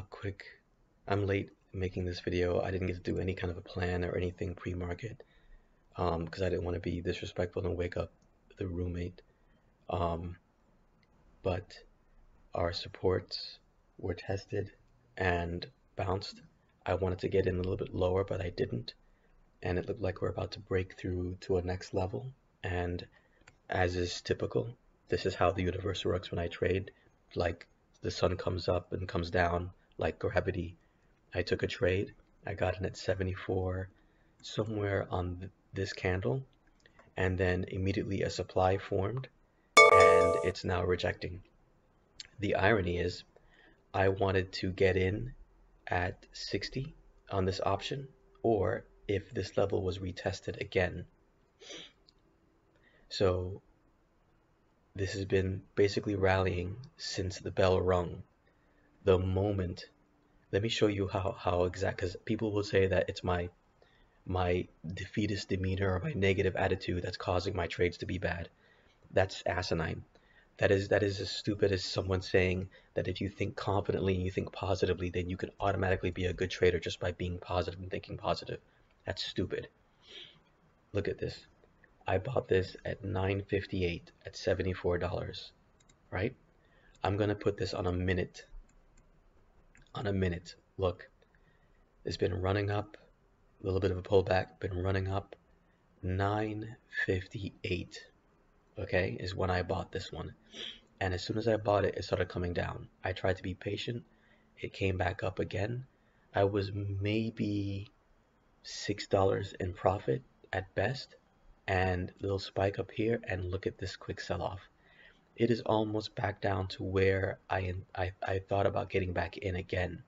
Quick. I'm late making this video. I didn't get to do any kind of a plan or anything pre-market, because I didn't want to be disrespectful and wake up the roommate. Um, but our supports were tested and bounced. I wanted to get in a little bit lower, but I didn't, and it looked like we're about to break through to a next level. And as is typical, this is how the universe works when I trade. Like the sun comes up and comes down like gravity. I took a trade. I got in at 74 somewhere on this candle, and then immediately a supply formed, and it's now rejecting. The irony is I wanted to get in at 60 on this option, or if this level was retested again. So this has been basically rallying since the bell rung. The moment, let me show you how exact, because people will say that it's my defeatist demeanor or my negative attitude that's causing my trades to be bad. That's asinine. That is as stupid as someone saying that if you think confidently and you think positively, then you can automatically be a good trader just by being positive and thinking positive. That's stupid. Look at this. I bought this at $9.58 at $74, right? I'm gonna put this on a minute. On a minute. Look, it's been running up, a little bit of a pullback, been running up. 9.58, okay, is when I bought this one. And as soon as I bought it, it started coming down. I tried to be patient. It came back up again. I was maybe $6 in profit at best, and little spike up here, and look at this quick sell-off. It is almost back down to where I thought about getting back in again.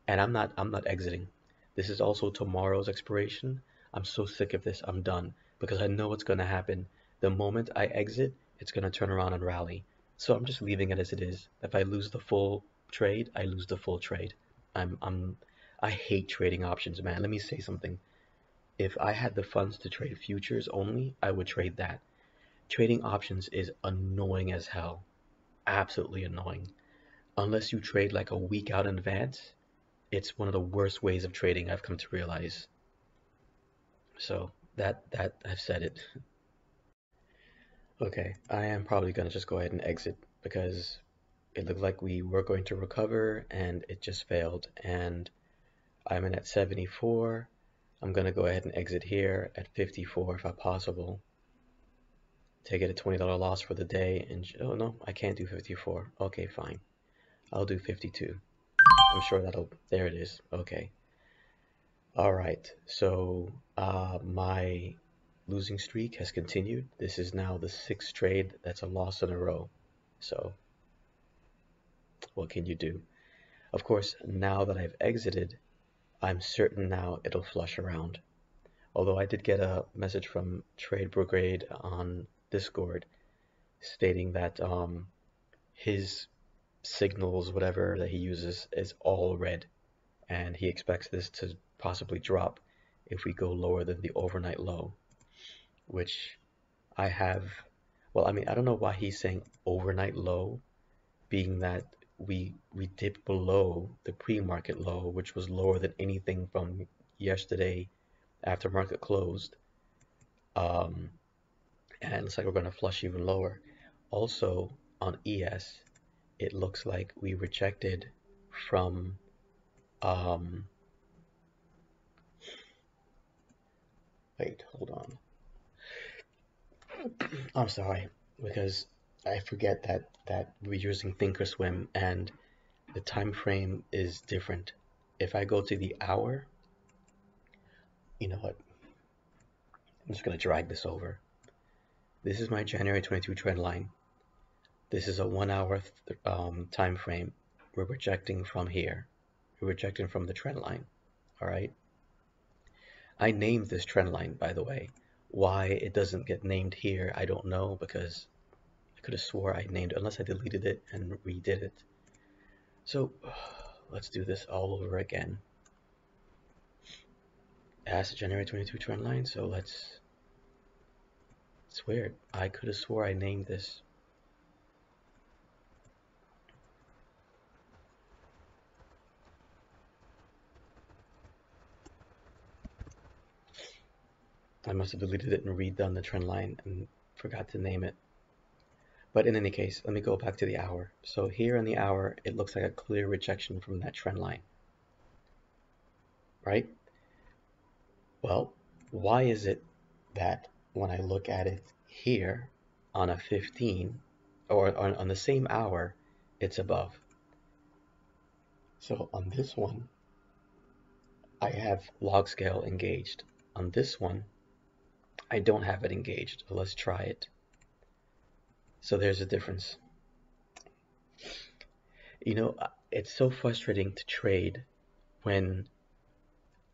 And I'm not exiting. This is also tomorrow's expiration. I'm so sick of this. I'm done because I know what's going to happen. The moment I exit, it's going to turn around and rally. So I'm just leaving it as it is. If I lose the full trade, I lose the full trade. I hate trading options, man. Let me say something. If I had the funds to trade futures only, I would trade that. Trading options is annoying as hell. Absolutely annoying. Unless you trade like a week out in advance, it's one of the worst ways of trading, I've come to realize. So that I've said it. Okay, I am probably gonna just go ahead and exit because it looked like we were going to recover and it just failed. And I'm in at 74. I'm gonna go ahead and exit here at 54 if possible. Take it a $20 loss for the day. And oh no, I can't do 54. Okay, fine. I'll do 52. I'm sure that'll, there it is. Okay. All right. So my losing streak has continued. This is now the 6th trade that's a loss in a row. So what can you do? Of course, now that I've exited, I'm certain now it'll flush around. Although I did get a message from Trade Brigade on Discord stating that his signals, whatever that he uses, is all red, and he expects this to possibly drop if we go lower than the overnight low, which I have. Well, I mean, I don't know why he's saying overnight low, being that we dipped below the pre-market low, which was lower than anything from yesterday after market closed. And it looks like we're going to flush even lower. Also on ES, it looks like we rejected from wait, hold on. I'm sorry, because I forget that we're using Thinkorswim and the time frame is different. If I go to the hour, you know what? I'm just gonna drag this over. This is my January 22 trend line. This is a 1 hour time frame. We're rejecting from here. We're rejecting from the trend line. All right. I named this trend line, by the way. Why it doesn't get named here, I don't know, because I could have swore I named it, unless I deleted it and redid it. So let's do this all over again. As a January 22 trend line, so it's weird. I could have swore I named this. I must have deleted it and redone the trend line and forgot to name it. But in any case, let me go back to the hour. So here in the hour, it looks like a clear rejection from that trend line, right? Well, why is it that when I look at it here on a 15 or on the same hour, it's above? So on this one, I have log scale engaged. On this one, I don't have it engaged. Let's try it. So there's a difference. You know, it's so frustrating to trade when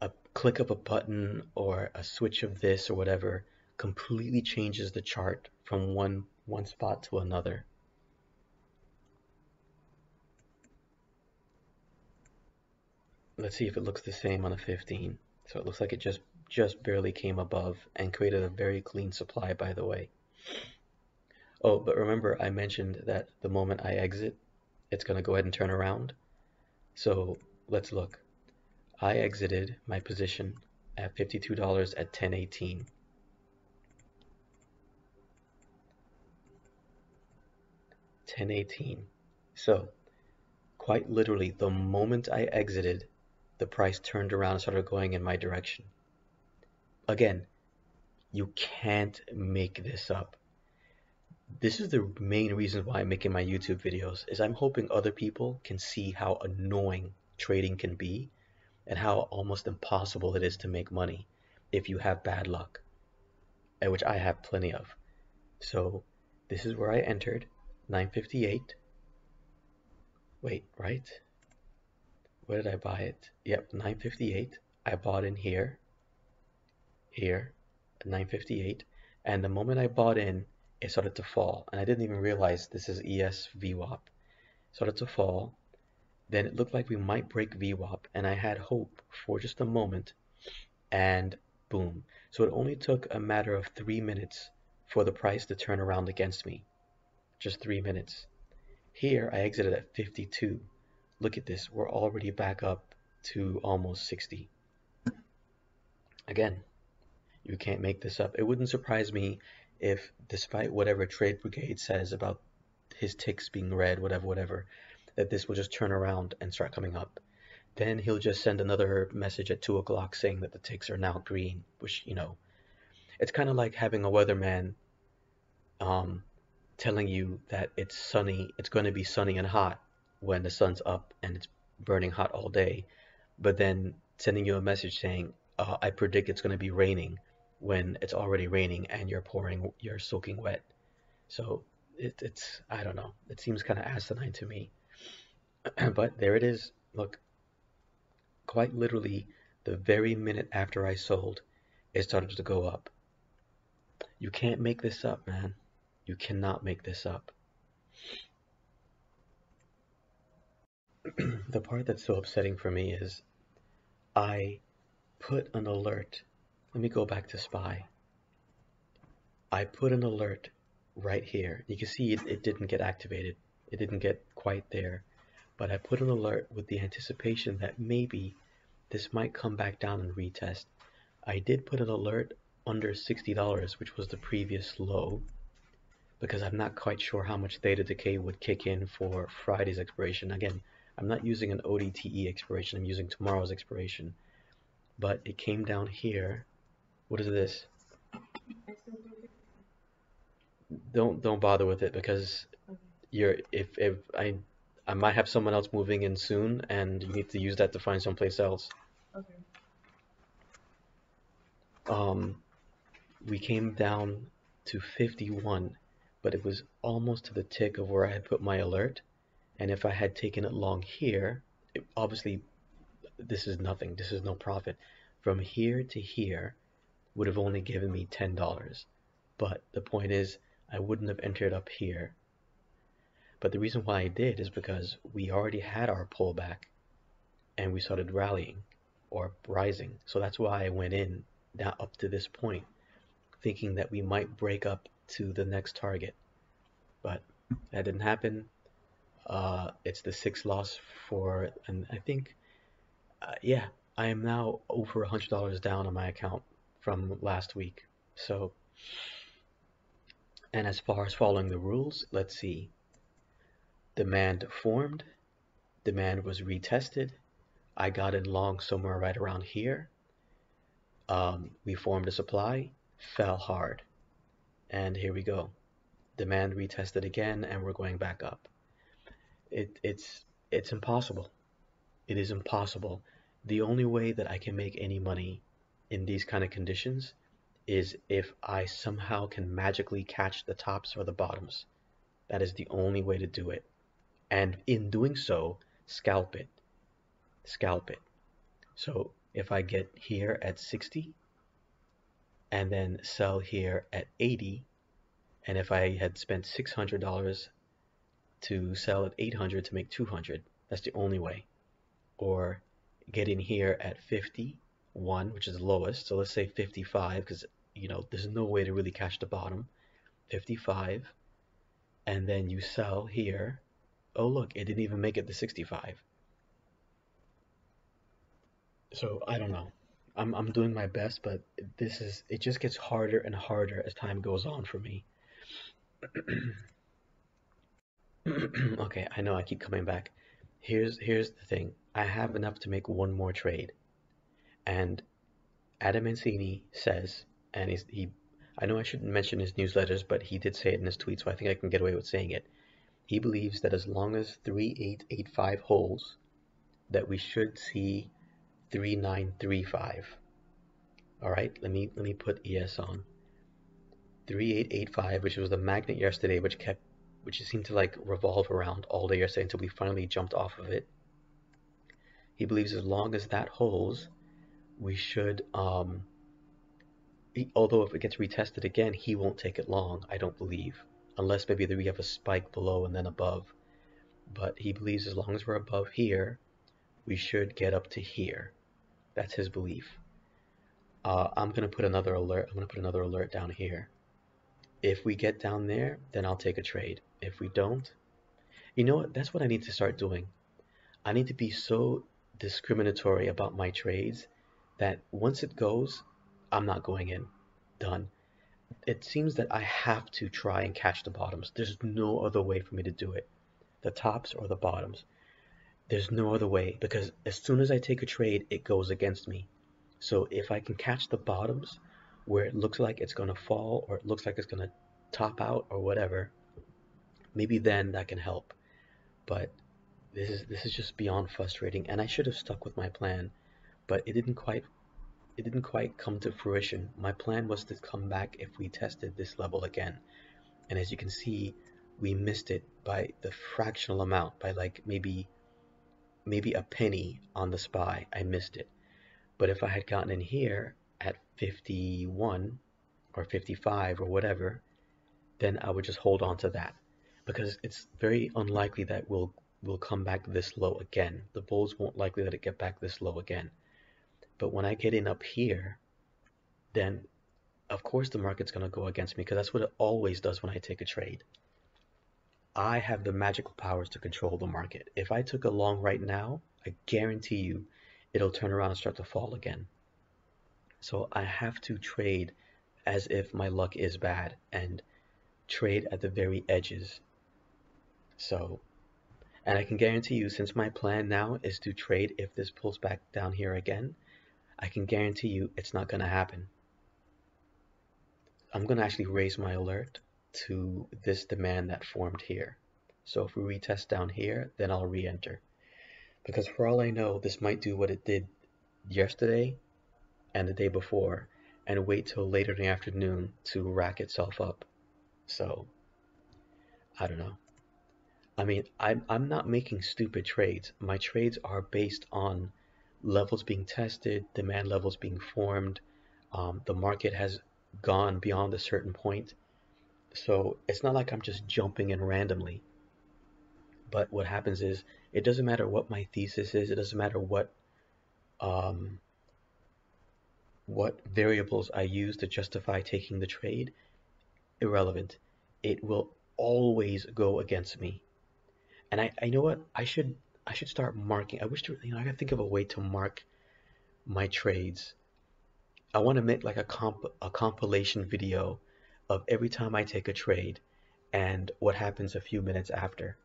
a click of a button or a switch of this or whatever completely changes the chart from one spot to another. Let's see if it looks the same on a 15. So it looks like it just barely came above and created a very clean supply, by the way. Oh, but remember I mentioned that the moment I exit, it's going to go ahead and turn around. So let's look. I exited my position at $52 at 10:18. So quite literally, the moment I exited, the price turned around and started going in my direction. Again, you can't make this up. This is the main reason why I'm making my YouTube videos, is I'm hoping other people can see how annoying trading can be and how almost impossible it is to make money if you have bad luck, which I have plenty of. So this is where I entered, 958. Wait, right? Where did I buy it? Yep, 958. I bought in here, at 958. And the moment I bought in, it started to fall. And I didn't even realize this is ES VWAP. It started to fall. Then it looked like we might break VWAP. And I had hope for just a moment. And boom. So it only took a matter of 3 minutes for the price to turn around against me. Just 3 minutes. Here I exited at 52. Look at this, we're already back up to almost 60. Again, you can't make this up. It wouldn't surprise me if, despite whatever Trade Brigade says about his ticks being red, whatever, that this will just turn around and start coming up. Then he'll just send another message at 2 o'clock saying that the ticks are now green, which, you know, it's kind of like having a weatherman telling you that it's sunny, it's going to be sunny and hot when the sun's up and it's burning hot all day, but then sending you a message saying, I predict it's going to be raining when it's already raining and you're soaking wet. So it's, I don't know, it seems kind of asinine to me. But there it is. Look, quite literally, the very minute after I sold, it started to go up. You can't make this up, man. You cannot make this up. The part that's so upsetting for me is I put an alert. Let me go back to SPY. I put an alert right here. You can see it didn't get activated. It didn't get quite there. But I put an alert with the anticipation that maybe this might come back down and retest. I did put an alert under $60, which was the previous low, because I'm not quite sure how much theta decay would kick in for Friday's expiration. Again, I'm not using an ODTE expiration, I'm using tomorrow's expiration. But it came down here. What is this? Don't bother with it, because if I might have someone else moving in soon and you need to use that to find someplace else. Okay. We came down to 51, but it was almost to the tick of where I had put my alert. And if I had taken it long here, obviously this is nothing, this is no profit. From here to here would have only given me $10. But the point is, I wouldn't have entered up here. But the reason why I did is because we already had our pullback and we started rallying or rising. So that's why I went in down up to this point, thinking that we might break up to the next target. But that didn't happen. It's the 6th loss for, and I think, yeah, I am now over $100 down on my account from last week. So, and as far as following the rules, let's see. Demand formed, demand was retested. I got in long somewhere right around here. We formed a supply, fell hard, and here we go. Demand retested again, and we're going back up. It's impossible. It is impossible. The only way that I can make any money in these kind of conditions is if I somehow can magically catch the tops or the bottoms. That is the only way to do it. And in doing so, scalp it. Scalp it. So if I get here at 60 and then sell here at 80, and if I had spent $600 to sell at 800 to make 200, that's the only way. Or get in here at 51, which is the lowest. So let's say 55, because there's no way to really catch the bottom. 55, and then you sell here. Oh look, it didn't even make it to 65. So I don't know. I'm doing my best, but it just gets harder and harder as time goes on for me. Okay, I know I keep coming back. Here's the thing. I have enough to make one more trade. And Adam Mancini says, and I know I shouldn't mention his newsletters, but he did say it in his tweet, so I think I can get away with saying it. He believes that as long as 3885 holds, that we should see 3935. All right, let me put ES on 3885, which was the magnet yesterday, which seemed to like revolve around all day yesterday until we finally jumped off of it. He believes as long as that holds, we should although if it gets retested again, he won't take it long, I don't believe, unless maybe we have a spike below and then above. But he believes as long as we're above here, we should get up to here. That's his belief. I'm gonna put another alert. I'm gonna put another alert down here. If we get down there, then I'll take a trade. If we don't, you know what? That's what I need to start doing. I need to be so discriminatory about my trades that once it goes, I'm not going in. Done. It seems that I have to try and catch the bottoms. There's no other way for me to do it. The tops or the bottoms. There's no other way, because as soon as I take a trade, it goes against me. So if I can catch the bottoms where it looks like it's going to fall or it looks like it's going to top out or whatever, maybe then that can help. But this is just beyond frustrating, and I should have stuck with my plan, but it didn't quite come to fruition. My plan was to come back if we tested this level again, and as you can see, we missed it by the fractional amount, by like maybe a penny on the SPY. I missed it. But if I had gotten in here at 51 or 55 or whatever, then I would just hold on to that, because it's very unlikely that we'll come back this low again. The bulls won't likely let it get back this low again. But when I get in up here, then of course the market's going to go against me, because that's what it always does when I take a trade. I have the magical powers to control the market. If I took a long right now, I guarantee you it'll turn around and start to fall again. So I have to trade as if my luck is bad and trade at the very edges. So, and I can guarantee you, since my plan now is to trade if this pulls back down here again, I can guarantee you it's not going to happen. I'm going to actually raise my alert to this demand that formed here. So if we retest down here, then I'll re-enter. Because for all I know, this might do what it did yesterday and the day before, and wait till later in the afternoon to rack itself up. So, I don't know. I mean, I'm not making stupid trades. My trades are based on levels being tested, demand levels being formed. The market has gone beyond a certain point. So it's not like I'm just jumping in randomly. But what happens is, it doesn't matter what my thesis is. It doesn't matter what variables I use to justify taking the trade. Irrelevant. It will always go against me. And I know what, I should start marking. I wish to, I gotta think of a way to mark my trades. I want to make like a compilation video of every time I take a trade and what happens a few minutes after.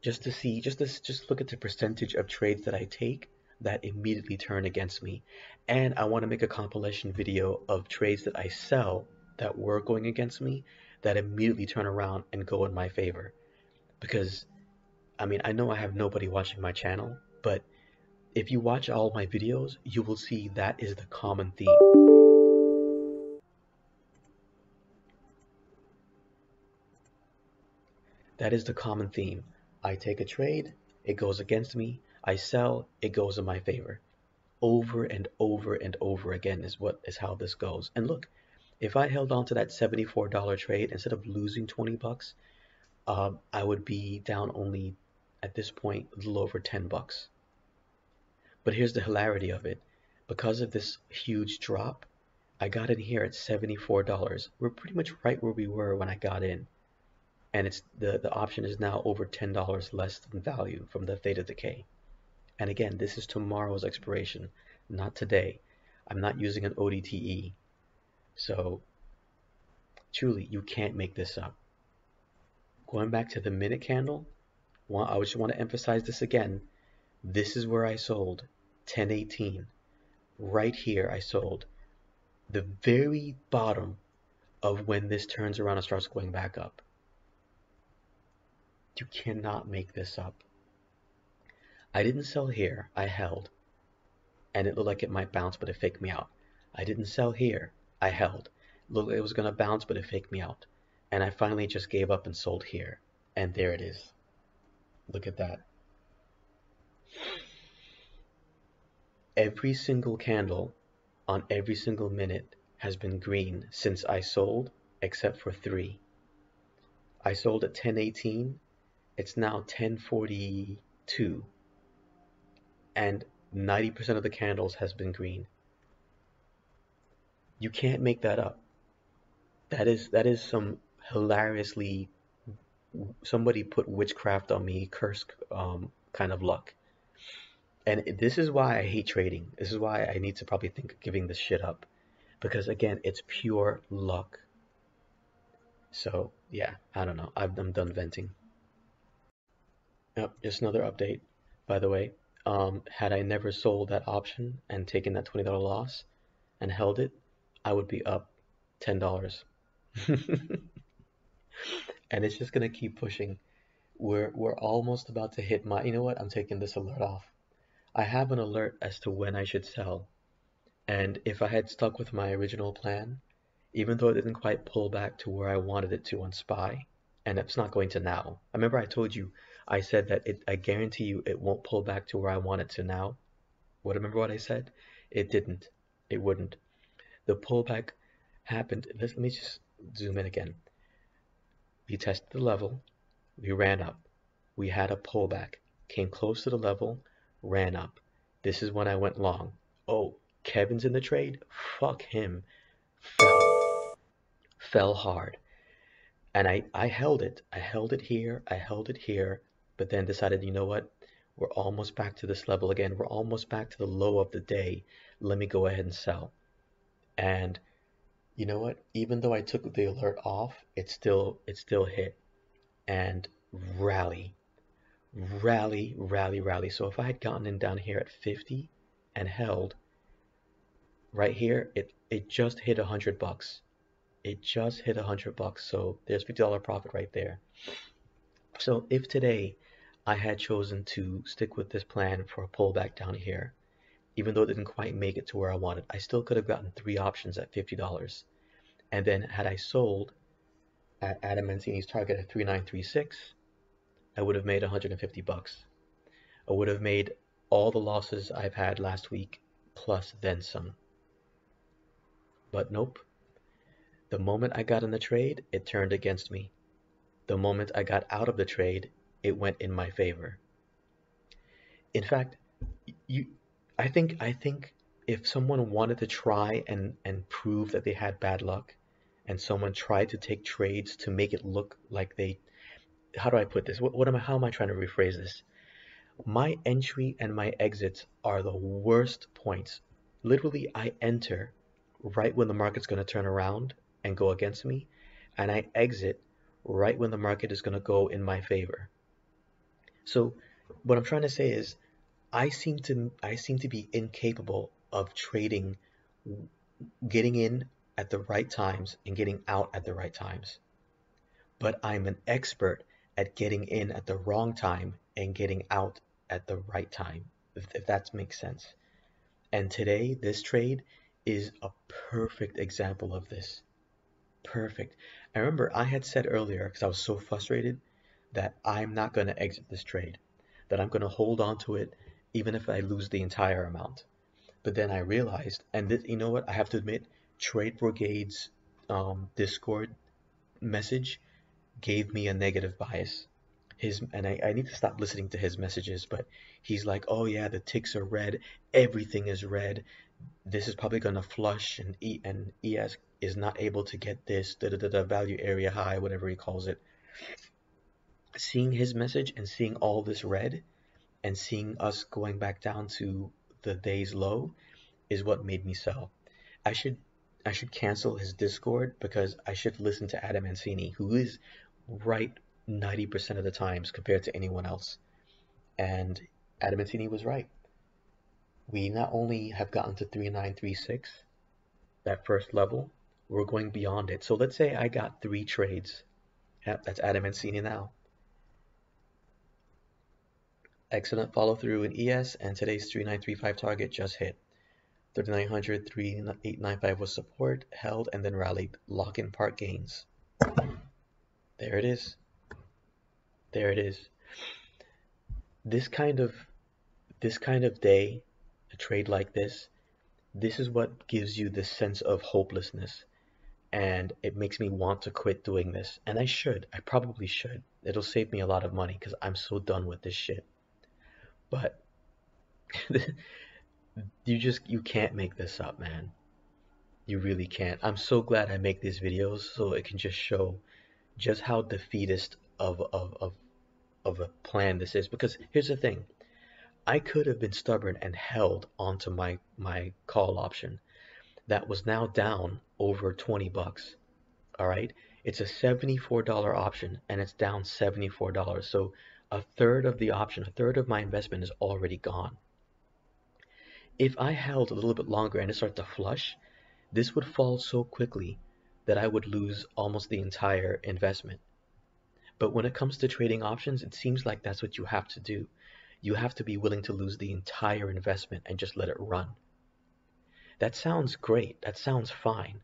Just to see, just look at the percentage of trades that I take that immediately turn against me. And I want to make a compilation video of trades that I sell that were going against me that immediately turn around and go in my favor. Because I mean, I know I have nobody watching my channel, but if you watch all my videos, you will see that is the common theme. That is the common theme. I take a trade, it goes against me. I sell, it goes in my favor. Over and over and over again is how this goes. And look, if I held on to that $74 trade instead of losing 20 bucks, I would be down only at this point a little over 10 bucks. But here's the hilarity of it. Because of this huge drop, I got in here at $74. We're pretty much right where we were when I got in. And it's the option is now over $10 less than value from the theta decay. And again, this is tomorrow's expiration, not today. I'm not using an ODTE. So truly, you can't make this up. Going back to the minute candle, I just want to emphasize this again. This is where I sold 1018. Right here I sold. The very bottom of when this turns around and starts going back up. You cannot make this up. I didn't sell here, I held. And it looked like it might bounce, but it faked me out. I didn't sell here, I held. It looked like it was gonna bounce, but it faked me out. And I finally just gave up and sold here. And there it is. Look at that. Every single candle on every single minute has been green since I sold, except for 3. I sold at 1018. It's now 1042, and 90% of the candles has been green. You can't make that up. That is some hilariously, somebody put witchcraft on me, curse kind of luck. And this is why I hate trading. This is why I need to probably think of giving this shit up, because again, it's pure luck. So yeah, I don't know. I'm done venting. Yep, just another update, by the way. Had I never sold that option and taken that $20 loss and held it, I would be up $10. And it's just gonna keep pushing. We're almost about to hit my, you know what? I'm taking this alert off. I have an alert as to when I should sell. And if I had stuck with my original plan, even though it didn't quite pull back to where I wanted it to on SPY, and it's not going to now. I remember I told you, I said that I guarantee you it won't pull back to where I want it to now. Remember what I said? It didn't. It wouldn't. The pullback happened. Let me just zoom in again. We tested the level. We ran up. We had a pullback. Came close to the level. Ran up. This is when I went long. Oh, Kevin's in the trade? Fuck him. Fell hard. And I held it. I held it here. I held it here. But then decided, you know what? We're almost back to this level again. We're almost back to the low of the day. Let me go ahead and sell. And you know what? Even though I took the alert off, it still hit. And rally. Rally, rally, rally. So if I had gotten in down here at 50 and held right here, it just hit 100 bucks. It just hit 100 bucks. So there's $50 profit right there. So if today I had chosen to stick with this plan for a pullback down here, even though it didn't quite make it to where I wanted, I still could have gotten 3 options at $50. And then had I sold at Adam Mancini's target at 3936, I would have made 150 bucks. I would have made all the losses I've had last week plus then some. But nope. The moment I got in the trade, it turned against me. The moment I got out of the trade, it went in my favor. In fact, I think if someone wanted to try and prove that they had bad luck, and someone tried to take trades to make it look like they, how do I put this? How am I trying to rephrase this? My entry and my exits are the worst points. Literally, I enter right when the market's going to turn around and go against me, and I exit right when the market is going to go in my favor. So what I'm trying to say is I seem to be incapable of trading, getting in at the right times and getting out at the right times. But I'm an expert at getting in at the wrong time and getting out at the right time, if that makes sense. And today, this trade is a perfect example of this. Perfect. I remember I had said earlier, because I was so frustrated, that I'm not going to exit this trade, that I'm going to hold on to it even if I lose the entire amount. But then I realized, and this, you know what, I have to admit, Trade Brigade's Discord message gave me a negative bias. I need to stop listening to his messages, but he's like, oh yeah, the ticks are red, everything is red. This is probably gonna flush, and ES is not able to get this value area high, whatever he calls it. Seeing his message and seeing all this red and seeing us going back down to the day's low is what made me sell. I should I should cancel his Discord because I should listen to Adam Mancini, who is right 90% of the times compared to anyone else. And Adam Mancini was right. We not only have gotten to 3936, that first level, we're going beyond it. So let's say I got 3 trades. Yep, that's Adam Mancini now. Excellent follow through in ES, and today's 3935 target just hit. 3900, 3895 was support, held, and then rallied. Lock-in part gains. There it is. There it is. This kind of day, a trade like this is what gives you this sense of hopelessness, and it makes me want to quit doing this. And I probably should. It'll save me a lot of money because I'm so done with this shit. But you can't make this up, man. You really can't. I'm so glad I make these videos so it can just show just how defeatist of a plan this is. Because here's the thing, I could have been stubborn and held onto my call option that was now down over 20 bucks. All right, it's a $74 option and it's down $74. So a third of the option, a third of my investment is already gone. If I held a little bit longer and it started to flush, this would fall so quickly that I would lose almost the entire investment. But when it comes to trading options, it seems like that's what you have to do. You have to be willing to lose the entire investment and just let it run. That sounds great, that sounds fine,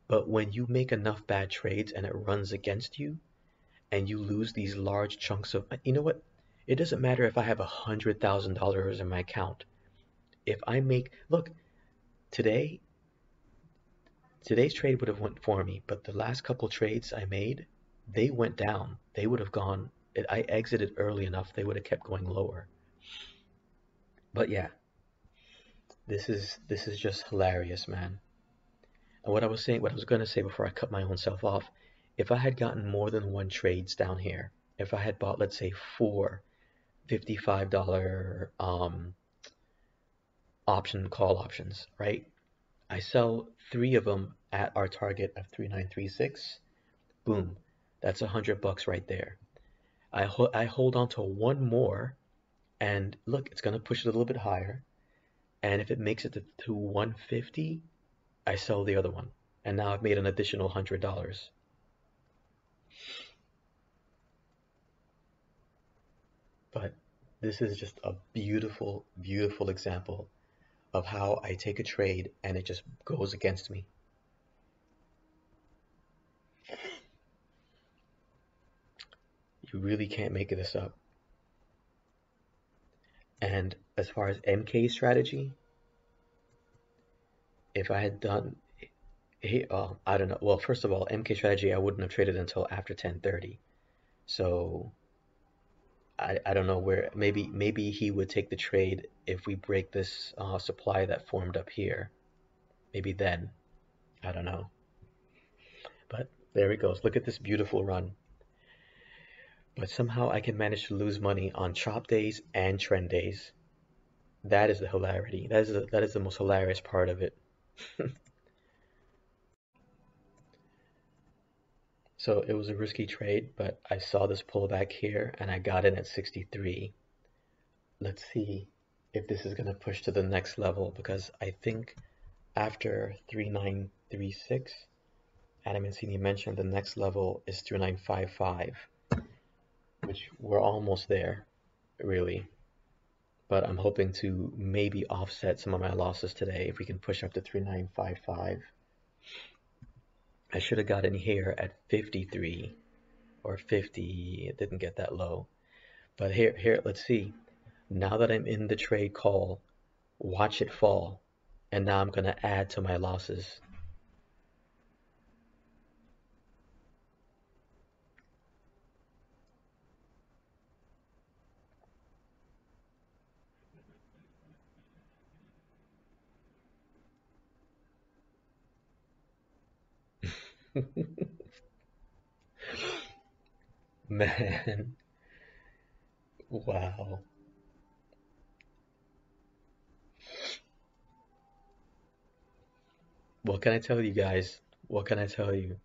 but when you make enough bad trades and it runs against you, and you lose these large chunks of, you know what? It doesn't matter if I have $100,000 in my account. If I make, look, today's trade would have went for me, but the last couple trades I made, they went down. They would have gone, I exited early enough, they would have kept going lower. But yeah, this is just hilarious, man. And what I was going to say before I cut my own self off, if I had gotten more than 1 trades down here, if I had bought, let's say, 4 $55 option call options, right? I sell 3 of them at our target of 3936. Boom, that's $100 right there. I hold on to 1 more, and look, it's going to push it a little bit higher. And if it makes it to 150, I sell the other one. And now I've made an additional $100. But this is just a beautiful, beautiful example of how I take a trade and it just goes against me. You really can't make this up. And as far as MK strategy, if I had done, I don't know. Well, first of all, MK strategy, I wouldn't have traded until after 10:30. So I don't know where, maybe he would take the trade if we break this supply that formed up here. Maybe then, I don't know. But there it goes. Look at this beautiful run. But somehow I can manage to lose money on chop days and trend days. That is the hilarity. That is the most hilarious part of it. So it was a risky trade, but I saw this pullback here and I got in at 63. Let's see if this is going to push to the next level because I think after 3936, Adam Mancini mentioned the next level is 3955, which we're almost there, really. But I'm hoping to maybe offset some of my losses today if we can push up to 3955. I should have got in here at 53 or 50. It didn't get that low. But here, let's see. Now that I'm in the trade call, watch it fall. And now I'm going to add to my losses. Man, wow. What can I tell you guys? What can I tell you?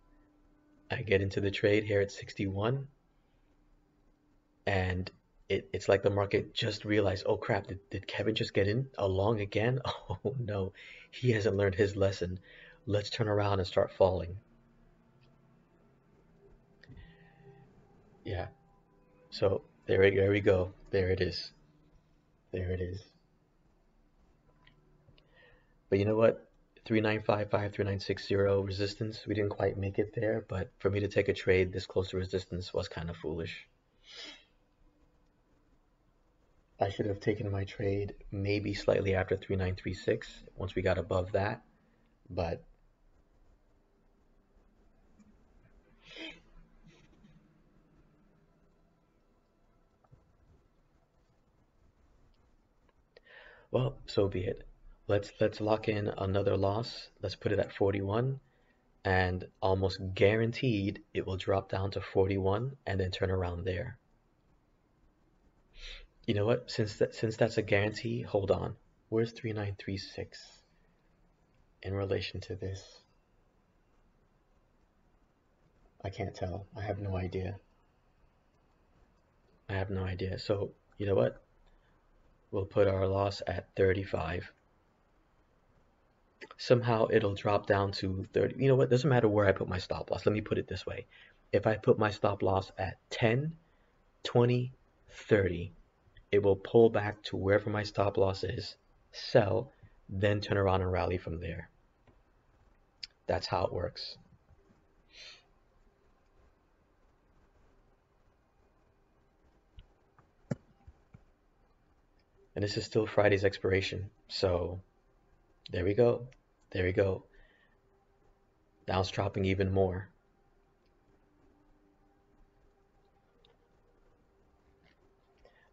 I get into the trade here at 61, and it's like the market just realized, oh crap, did Kevin just get in along again? Oh no, he hasn't learned his lesson. Let's turn around and start falling. Yeah, so there we go. There it is. There it is. But you know what? 3955, 3960 resistance, we didn't quite make it there, but for me to take a trade this close to resistance was kind of foolish. I should have taken my trade maybe slightly after 3936 once we got above that, but well, so be it. Let's lock in another loss. Let's put it at 41 and almost guaranteed it will drop down to 41 and then turn around there. You know what? Since that's a guarantee, hold on. Where's 3936 in relation to this? I can't tell. I have no idea. I have no idea. So, you know what? We'll put our loss at 35. Somehow it'll drop down to 30. You know what? Doesn't matter where I put my stop loss. Let me put it this way. If I put my stop loss at 10, 20, 30, it will pull back to wherever my stop loss is, sell, then turn around and rally from there. That's how it works. And this is still Friday's expiration. So there we go. There we go. Now it's dropping even more.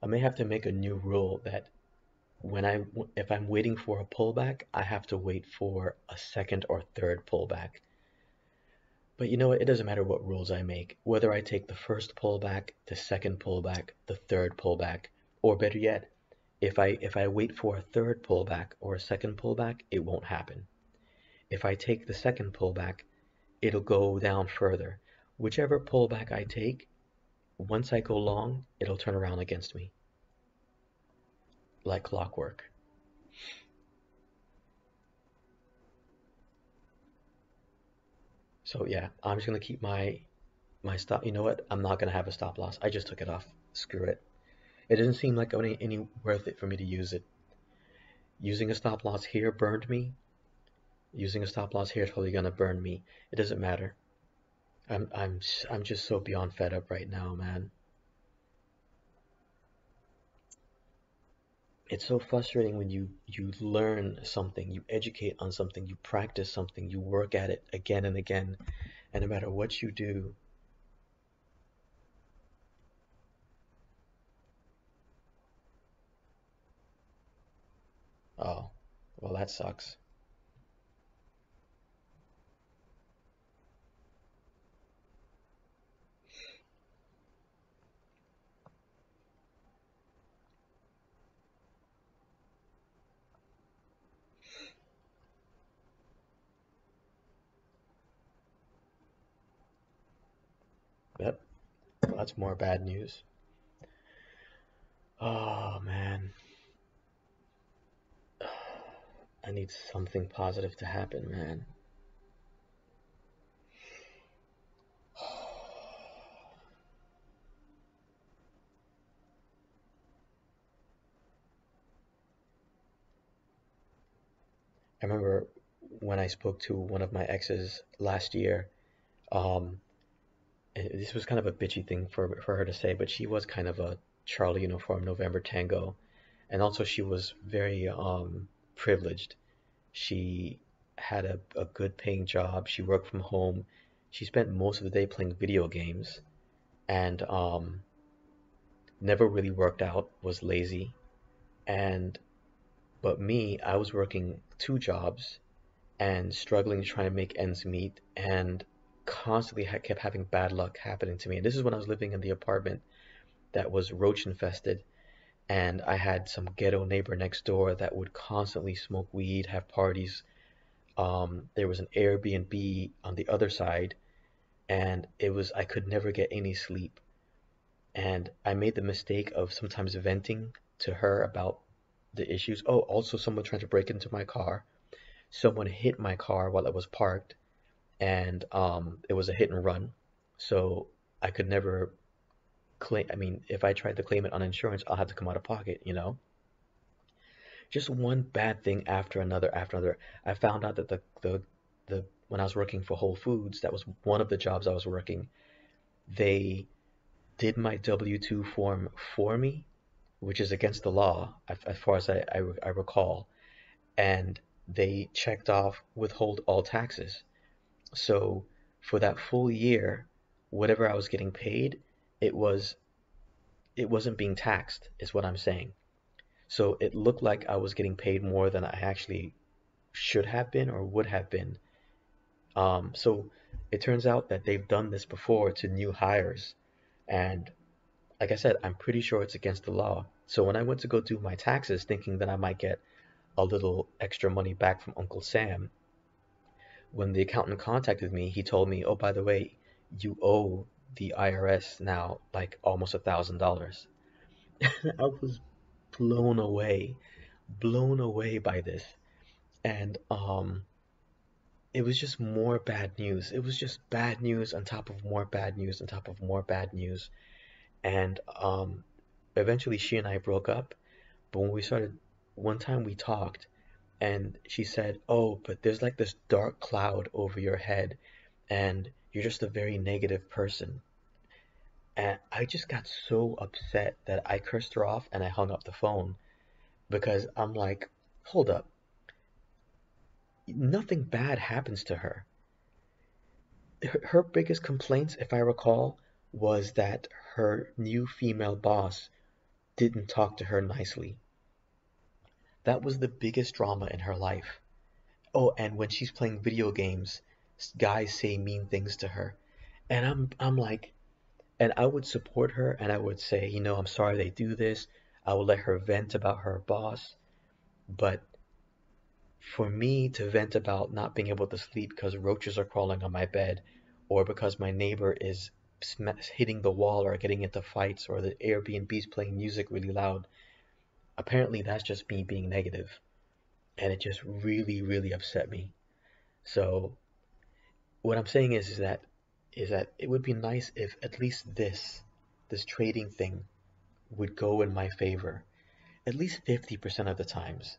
I may have to make a new rule that if I'm waiting for a pullback, I have to wait for a second or third pullback. But you know what? It doesn't matter what rules I make, whether I take the first pullback, the second pullback, the third pullback, or better yet, if I wait for a third pullback or a second pullback, it won't happen. If I take the second pullback, it'll go down further. Whichever pullback I take, once I go long, it'll turn around against me. Like clockwork. So yeah, I'm just gonna keep my stop. You know what? I'm not gonna have a stop loss. I just took it off. Screw it. It doesn't seem like any worth it for me to use it. Using a stop loss here burned me. Using a stop loss here is probably gonna burn me. It doesn't matter. I'm just so beyond fed up right now, man. It's so frustrating when you learn something, you educate on something, you practice something, you work at it again and again, and no matter what you do, oh, well that sucks. Well, that's more bad news. Oh man, I need something positive to happen, man. I remember when I spoke to one of my exes last year. Um, this was kind of a bitchy thing for her to say, but she was kind of a Charlie uniform November Tango, and also she was very privileged. She had a good paying job. She worked from home. She spent most of the day playing video games and never really worked out, was lazy. And but me, I was working two jobs and struggling to try and make ends meet and constantly kept having bad luck happening to me. And this is when I was living in the apartment that was roach infested. And I had some ghetto neighbor next door that would constantly smoke weed, have parties. There was an Airbnb on the other side, and I could never get any sleep. And I made the mistake of sometimes venting to her about the issues. Oh, also someone tried to break into my car. Someone hit my car while it was parked, and it was a hit and run. So I could never claim. I mean, if I tried to claim it on insurance, I'll have to come out of pocket, you know? Just one bad thing after another after another. I found out that the when I was working for Whole Foods, that was one of the jobs I was working. They did my W-2 form for me, which is against the law as far as I recall, and they checked off withhold all taxes. So for that full year, whatever I was getting paid, it was it wasn't being taxed, is what I'm saying. So it looked like I was getting paid more than I actually should have been or would have been. So it turns out that they've done this before to new hires. And like I said, I'm pretty sure it's against the law. So when I went to go do my taxes, thinking that I might get a little extra money back from Uncle Sam, when the accountant contacted me, he told me, oh, by the way, you owe the IRS now like almost $1,000. I was blown away by this. And it was just more bad news. It was just bad news on top of more bad news on top of more bad news. And eventually she and I broke up. But when we started, one time we talked, and she said, "Oh, but there's like this dark cloud over your head, and you're just a very negative person." And I just got so upset that I cursed her off and I hung up the phone because I'm like, hold up, nothing bad happens to her. Her biggest complaints, if I recall, was that her new female boss didn't talk to her nicely. That was the biggest drama in her life. Oh, and when she's playing video games, guys say mean things to her. And I'm like, and I would support her and I would say, I'm sorry they do this. I would let her vent about her boss. But for me to vent about not being able to sleep because roaches are crawling on my bed, or because my neighbor is hitting the wall or getting into fights, or the Airbnb's playing music really loud, apparently that's just me being negative, and it just really, really upset me. So what I'm saying is that it would be nice if at least this trading thing would go in my favor at least 50% of the times.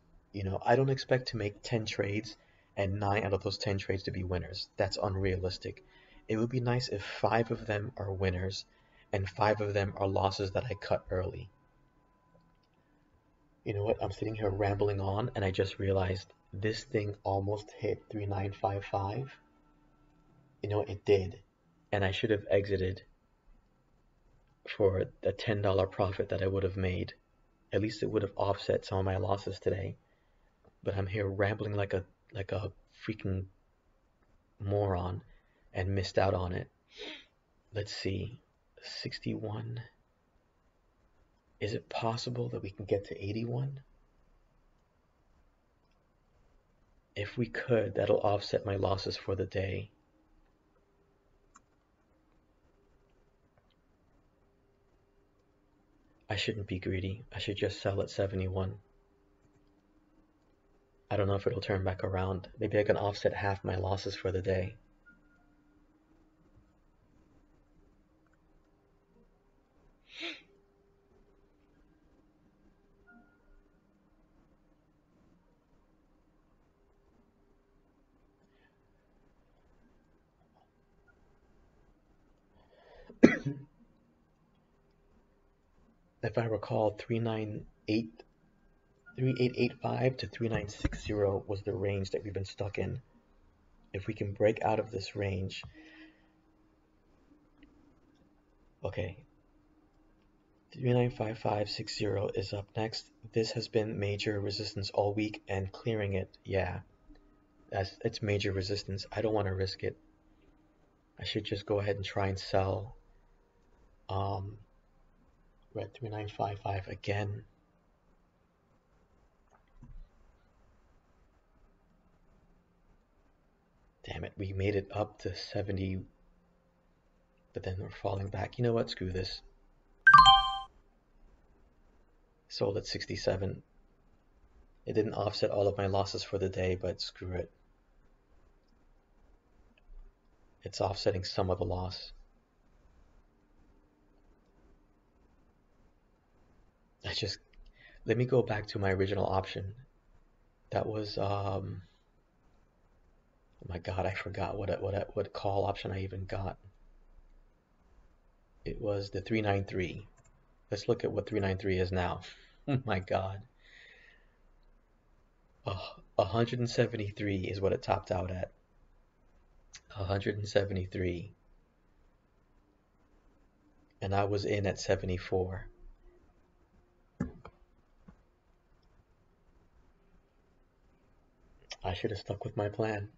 I don't expect to make 10 trades and 9 out of those 10 trades to be winners. That's unrealistic. It would be nice if 5 of them are winners and 5 of them are losses that I cut early. You know what? I'm sitting here rambling on and I just realized this thing almost hit 3955. It did. And I should have exited for a $10 profit that I would have made. At least it would have offset some of my losses today. But I'm here rambling like a freaking moron and missed out on it. Let's see. 61. Is it possible that we can get to 81? If we could, that'll offset my losses for the day. I shouldn't be greedy. I should just sell at 71. I don't know if it'll turn back around. Maybe I can offset half my losses for the day. If I recall, 3885 to 3960 was the range that we've been stuck in. If we can break out of this range, okay, 395560 is up next. This has been major resistance all week, and clearing it, yeah, it's major resistance. I don't want to risk it. I should just go ahead and try and sell. We're at 3955 again. Damn it, we made it up to 70, but then we're falling back. You know what? Screw this. Sold at 67. It didn't offset all of my losses for the day, but screw it. It's offsetting some of the loss. Let me go back to my original option. That was, oh my God, I forgot what call option I even got. It was the 393. Let's look at what 393 is now. Oh my God. 173 is what it topped out at. 173. And I was in at 74. I should have stuck with my plan.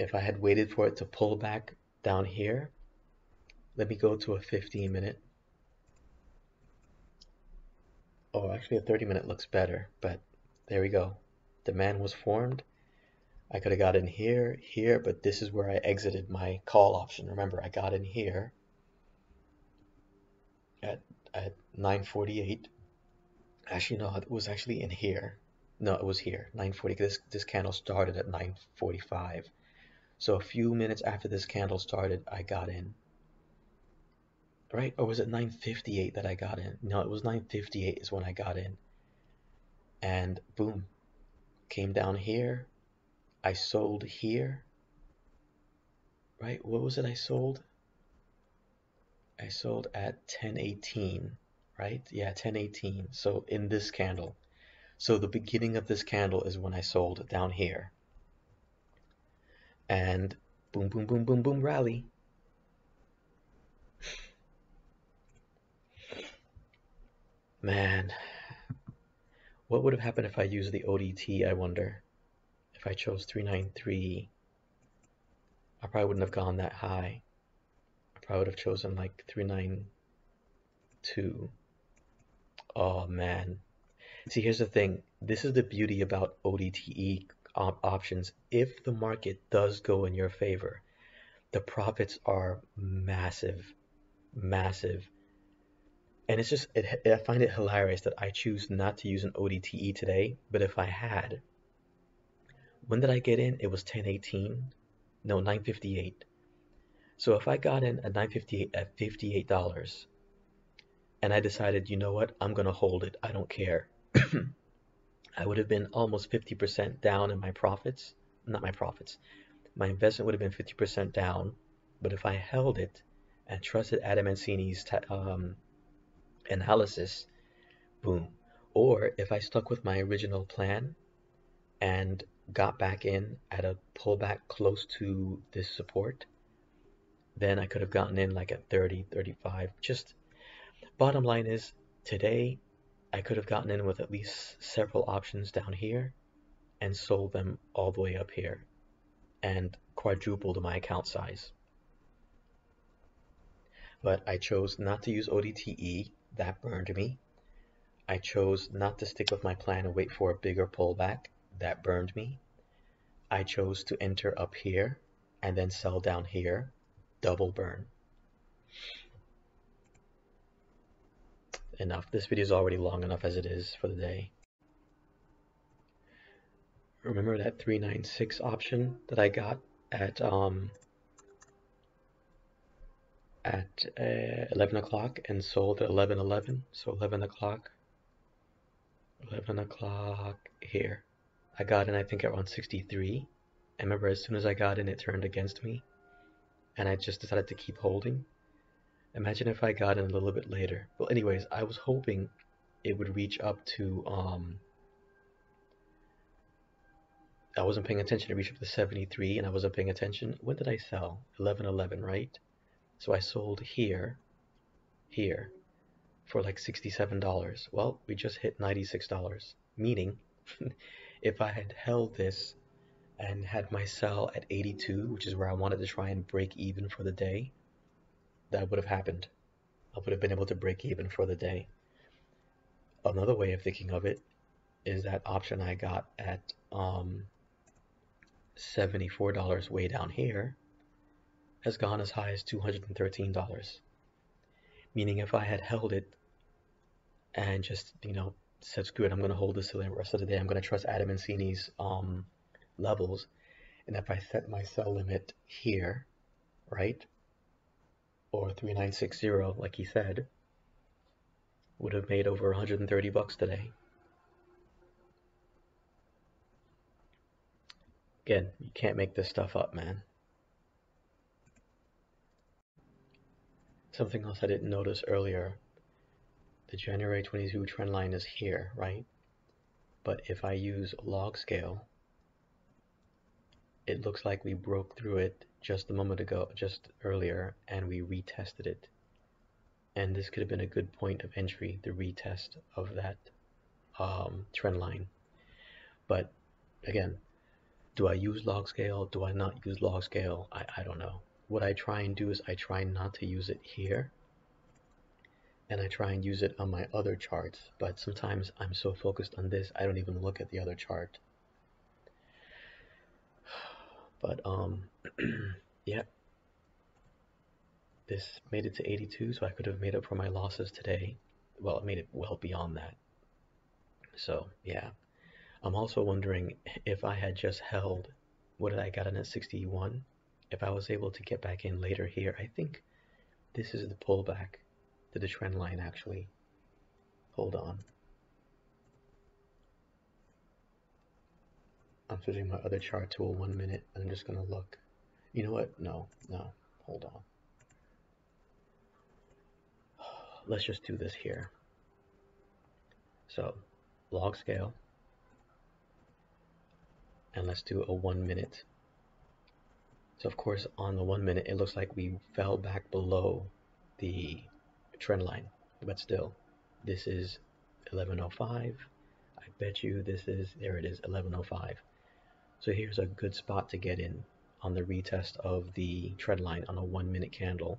If I had waited for it to pull back down here, let me go to a 15-minute. Oh, actually a 30-minute looks better, but there we go. Demand was formed. I could have got in here, but this is where I exited my call option. Remember, I got in here at 9:48. Actually, no, it was actually in here. No, it was here, 9:40. This candle started at 9:45. So a few minutes after this candle started, I got in. Right? Or was it 9:58 that I got in? No, it was 9:58 is when I got in. And boom, came down here. I sold here. Right? What was it I sold? I sold at 10:18, right? Yeah, 10:18. So in this candle. So the beginning of this candle is when I sold down here. And boom, boom, boom, boom, boom, rally. Man, what would have happened if I used the ODT, I wonder? If I chose 393, I probably wouldn't have gone that high. I probably would have chosen like 392. Oh man. See, here's the thing. This is the beauty about ODTE options. If the market does go in your favor, the profits are massive, massive. And it's just, I find it hilarious that I choose not to use an ODTE today, but if I had, when did I get in? It was 10:18, no, 9:58. So if I got in at 9:58 at $58, and I decided, you know what, I'm gonna hold it, I don't care. I would have been almost 50% down in my profits, not my profits. My investment would have been 50% down, but if I held it and trusted Adam Mancini's analysis, boom. Or if I stuck with my original plan and got back in at a pullback close to this support, then I could have gotten in like at 30, 35. Just bottom line is, today I could have gotten in with at least several options down here and sold them all the way up here and quadrupled my account size. But I chose not to use ODTE, that burned me. I chose not to stick with my plan and wait for a bigger pullback, that burned me. I chose to enter up here and then sell down here, double burn. enough. This video is already long enough as it is for the day. Remember that 396 option that I got at 11 o'clock and sold at 11:11? So 11 o'clock here. I got in, I think, around 63. I remember as soon as I got in, it turned against me, and I just decided to keep holding. Imagine if I got in a little bit later. Well, anyways, I was hoping it would reach up to, I wasn't paying attention. It reached up to 73, and I wasn't paying attention. When did I sell? 11:11, right? So I sold here, for like $67. Well, we just hit $96, meaning if I had held this and had my sell at 82, which is where I wanted to try and break even for the day, that would have happened. I would have been able to break even for the day. Another way of thinking of it is that option I got at $74 way down here has gone as high as $213. Meaning if I had held it and just, said screw it, I'm going to hold this till the rest of the day, I'm going to trust Adam Mancini's levels, and if I set my sell limit here, right, or 3960 like he said, would have made over 130 bucks today. Again, you can't make this stuff up, man. Something else I didn't notice earlier, the January 22 trend line is here, right? But if I use log scale, it looks like we broke through it just a moment ago, just earlier, and we retested it. And this could have been a good point of entry, the retest of that trend line. But again, do I use log scale? Do I not use log scale? I don't know. What I try and do is I try not to use it here, and I try and use it on my other charts. But sometimes I'm so focused on this, I don't even look at the other chart. But yeah, this made it to 82, so I could have made up for my losses today. Well, it made it well beyond that. So yeah, I'm also wondering if I had just held, what did I got in at 61? If I was able to get back in later here, I think this is the pullback to the trend line actually. Hold on. I'm switching my other chart to a 1 minute, and I'm just gonna look. You know what? No, hold on. Let's just do this here. So, log scale, and let's do a 1 minute. So of course, on the 1 minute, it looks like we fell back below the trend line, but still, this is 11:05. I bet you this is, there it is, 11:05. So here's a good spot to get in on the retest of the trend line on a 1 minute candle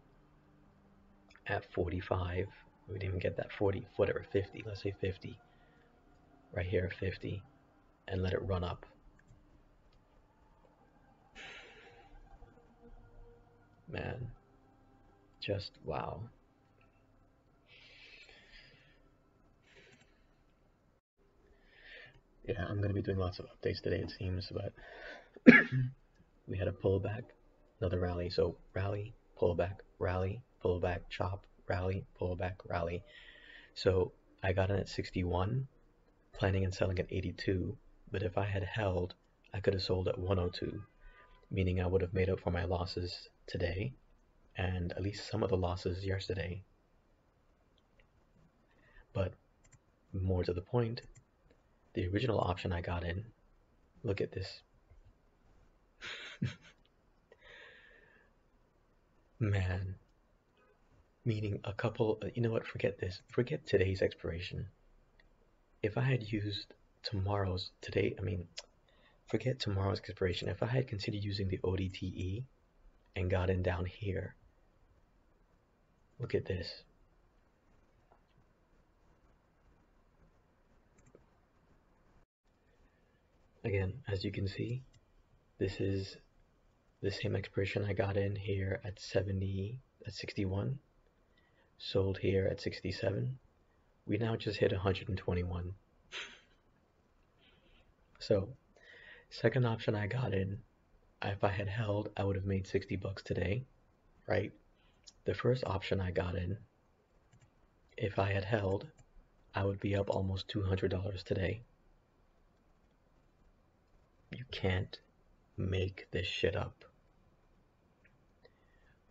at 45. We didn't even get that 40, whatever, 50, let's say 50, right here at 50, and let it run up. Man, just wow. Yeah, I'm going to be doing lots of updates today, it seems, but we had a pullback, another rally. So rally, pullback, chop, rally, pullback, rally. So I got in at 61, planning on selling at 82, but if I had held, I could have sold at 102, meaning I would have made up for my losses today, and at least some of the losses yesterday. But more to the point, the original option I got in, look at this. Man, meaning a couple, you know what, forget this, forget today's expiration. If I had used tomorrow's, forget tomorrow's expiration. If I had continued using the ODTE and got in down here, look at this. Again, as you can see, this is the same expiration I got in here at 61, sold here at 67, We now just hit 121. So, second option I got in, if I had held, I would have made 60 bucks today, right? The first option I got in, if I had held, I would be up almost $200 today. You can't make this shit up.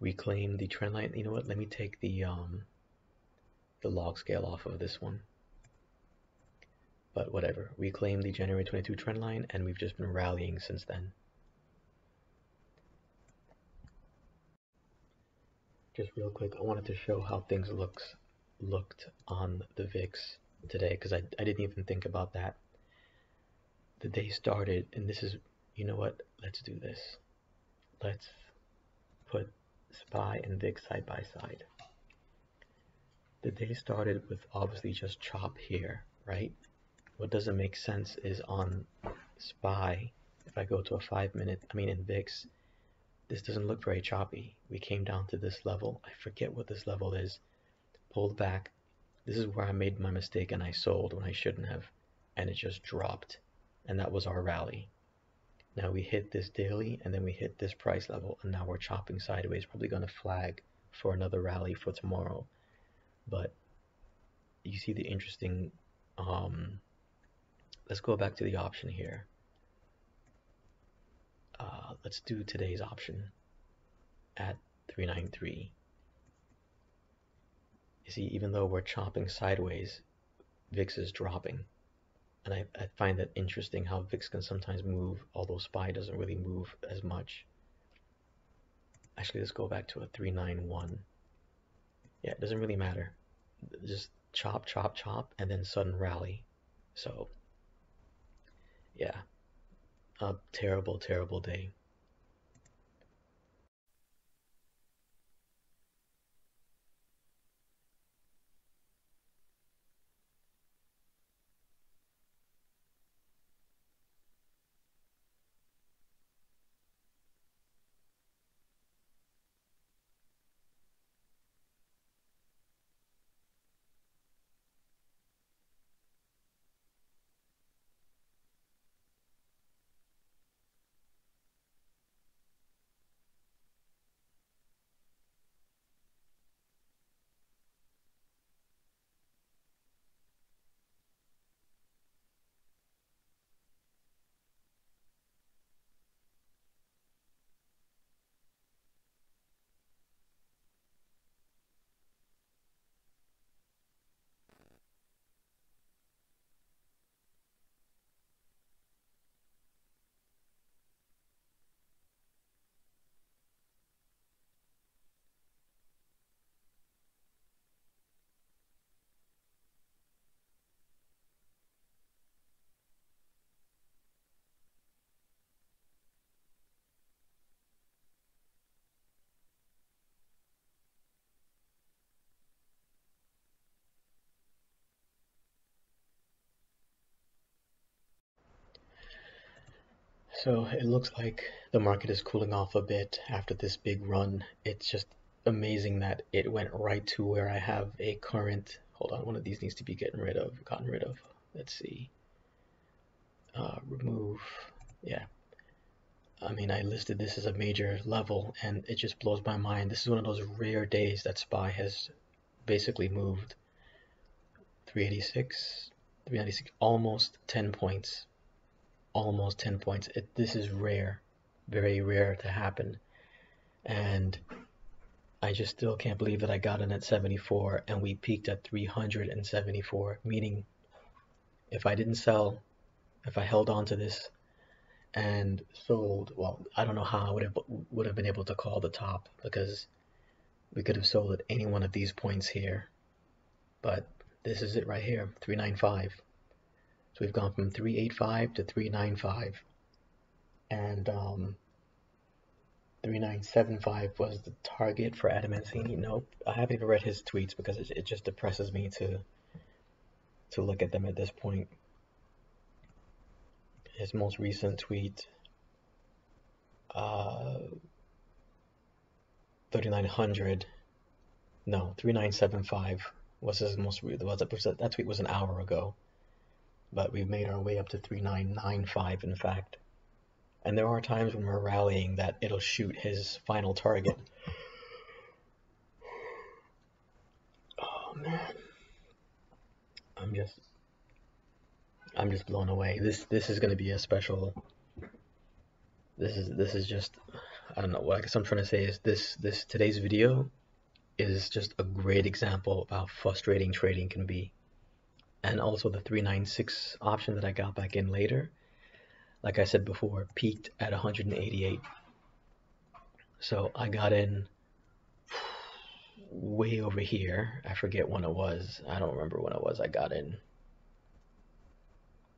We claim the trend line. You know what? Let me take the log scale off of this one. But whatever. We claim the January 22 trend line, and we've just been rallying since then. Just real quick, I wanted to show how things looked on the VIX today, because I didn't even think about that. The day started, and this is, you know what? Let's do this. Let's put SPY and VIX side by side. The day started with obviously just chop here, right? What doesn't make sense is on SPY, if I go to a 5 minute, in VIX, this doesn't look very choppy. We came down to this level. I forget what this level is. Pulled back. This is where I made my mistake and I sold when I shouldn't have. And it just dropped. And that was our rally. Now we hit this daily and then we hit this price level. And now we're chopping sideways. Probably going to flag for another rally for tomorrow. But you see the interesting... let's go back to the option here. Let's do today's option at 393. You see, even though we're chopping sideways, VIX is dropping. And I find that interesting how VIX can sometimes move, although SPY doesn't really move as much. Actually, let's go back to a 391. Yeah, it doesn't really matter. Just chop, chop, chop, and then sudden rally. So, yeah, a terrible, terrible day. So it looks like the market is cooling off a bit after this big run. It's just amazing that it went right to where I have a current. Hold on, one of these needs to be gotten rid of. Let's see. Remove. Yeah. I listed this as a major level, and it just blows my mind. This is one of those rare days that SPY has basically moved 386, 396, almost 10 points. Almost 10 points. This is rare, very rare to happen. And I just still can't believe that I got in at 74 and we peaked at 374, meaning if I didn't sell, if I held on to this and sold, well, I don't know how I would have been able to call the top, because we could have sold at any one of these points here. But this is it right here, 395. So we've gone from 385 to 395, and 3975 was the target for Adam Mancini. Nope, I haven't even read his tweets because it just depresses me to look at them at this point. His most recent tweet, 3900, no, 3975 What's his most that tweet was an hour ago, but we've made our way up to 3995 in fact. And there are times when we're rallying that it'll shoot his final target. Oh man, I'm just blown away. This is gonna be a special. This is just, I don't know what I guess I'm trying to say is this today's video is just a great example of how frustrating trading can be. And also the 396 option that I got back in later, like I said before, peaked at 188. So I got in way over here. I forget when it was. I don't remember when it was I got in.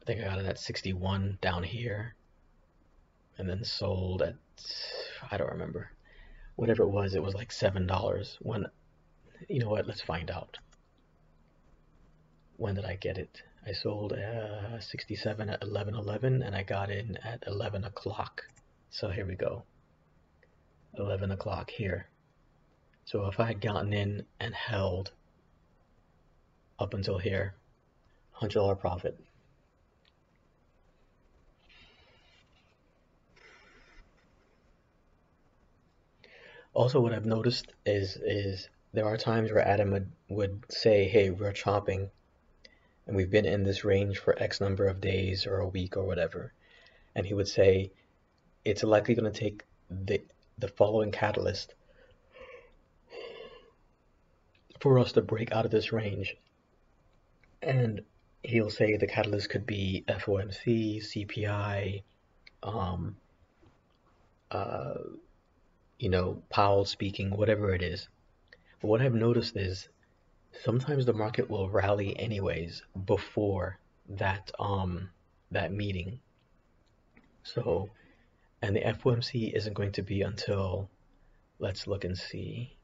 I think I got in at 61 down here, and then sold at, I don't remember. Whatever it was like $7. When, you know what, let's find out. When did I get it? I sold 67 at 11:11, and I got in at 11 o'clock. So here we go. 11 o'clock here. So if I had gotten in and held up until here, $100 profit. Also, what I've noticed is there are times where Adam would say, hey, we're chopping, and we've been in this range for X number of days or a week or whatever. And he would say, it's likely going to take the following catalyst for us to break out of this range. And he'll say the catalyst could be FOMC, CPI, you know, Powell speaking, whatever it is. But what I've noticed is sometimes the market will rally anyways before that that meeting. So, and the FOMC isn't going to be until, let's look and see.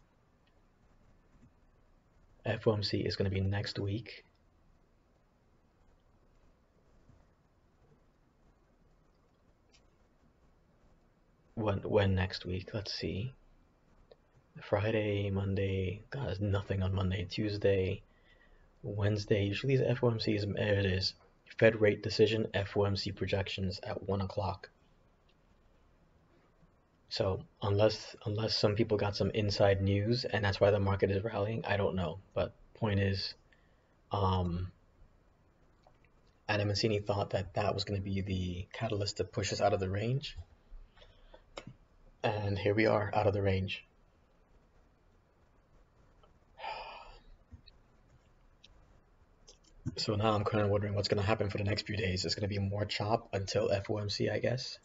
FOMC is going to be next week. When next week? Let's see. Friday, Monday, God, there's nothing on Monday. Tuesday, Wednesday. Usually the FOMC is, there it is. Fed rate decision, FOMC projections at 1 o'clock. So unless some people got some inside news and that's why the market is rallying, I don't know. But point is, Adam Mancini thought that was going to be the catalyst to push us out of the range. And here we are, out of the range. So now I'm kind of wondering what's going to happen for the next few days. It's going to be more chop until FOMC, I guess.